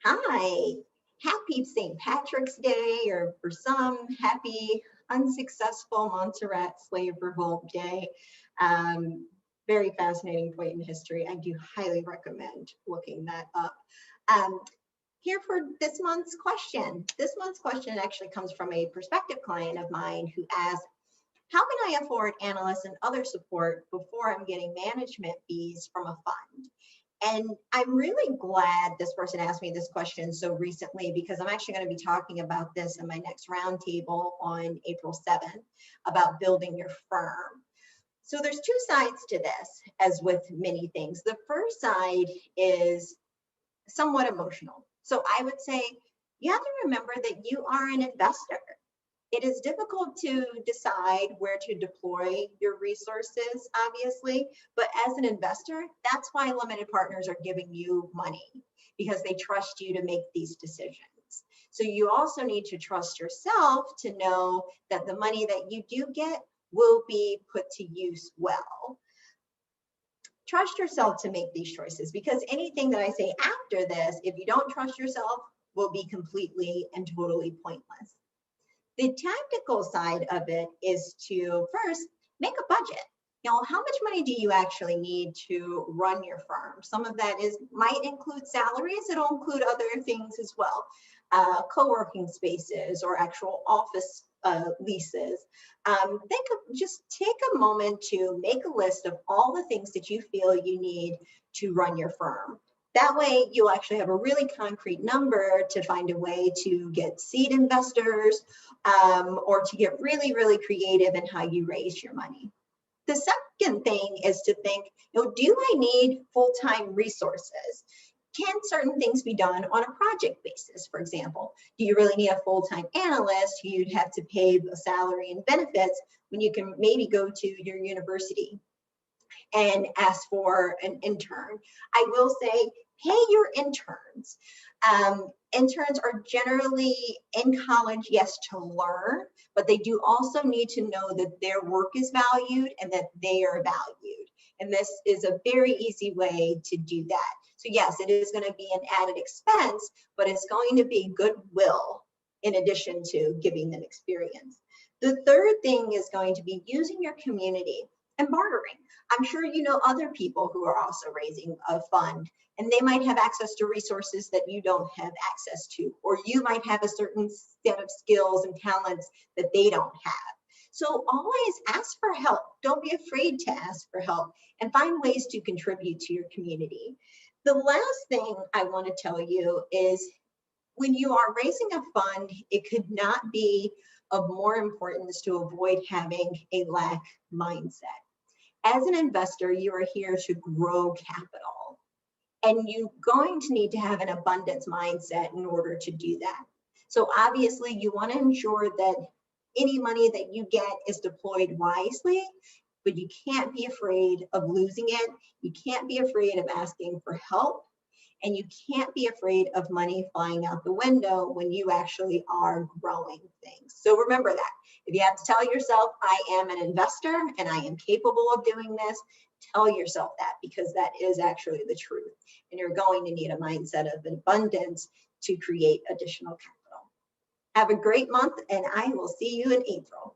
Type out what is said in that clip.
Hi, happy St. Patrick's Day, or for some, happy unsuccessful Montserrat slave revolt day. Very fascinating point in history. I do highly recommend looking that up. Um, Here for this month's question. This month's question actually comes from a prospective client of mine who asked, how can I afford analysts and other support before I'm getting management fees from a fund? And I'm really glad this person asked me this question so recently, because I'm actually going to be talking about this in my next roundtable on April 7th about building your firm. So there's two sides to this, as with many things. The first side is somewhat emotional. So I would say you have to remember that you are an investor. It is difficult to decide where to deploy your resources, obviously, but as an investor, that's why limited partners are giving you money, because they trust you to make these decisions. So you also need to trust yourself to know that the money that you do get will be put to use well. Trust yourself to make these choices, because anything that I say after this, if you don't trust yourself, will be completely and totally pointless. The tactical side of it is to first make a budget. How much money do you actually need to run your firm? Some of that might include salaries. It'll include other things as well, co-working spaces or actual office leases. Just take a moment to make a list of all the things that you feel you need to run your firm. That way, you'll actually have a really concrete number to find a way to get seed investors or to get really, really creative in how you raise your money. The second thing is to think, do I need full-time resources? Can certain things be done on a project basis? For example, do you really need a full-time analyst who you'd have to pay a salary and benefits when you can maybe go to your university and ask for an intern? I will say, pay your interns. Interns are generally in college, yes, to learn, but they do also need to know that their work is valued and that they are valued. And this is a very easy way to do that. So yes, it is going to be an added expense, but it's going to be goodwill in addition to giving them experience. The third thing is going to be using your community and bartering. I'm sure you know other people who are also raising a fund, and they might have access to resources that you don't have access to, or you might have a certain set of skills and talents that they don't have. So always ask for help. Don't be afraid to ask for help and find ways to contribute to your community. The last thing I want to tell you is, when you are raising a fund, it could not be of more importance to avoid having a lack mindset. As an investor, you are here to grow capital, and you're going to need to have an abundance mindset in order to do that. So obviously, you want to ensure that any money that you get is deployed wisely, but you can't be afraid of losing it. You can't be afraid of asking for help, and you can't be afraid of money flying out the window when you actually are growing things. So remember that. If you have to tell yourself, I am an investor and I am capable of doing this, tell yourself that, because that is actually the truth. And you're going to need a mindset of abundance to create additional capital. Have a great month, and I will see you in April.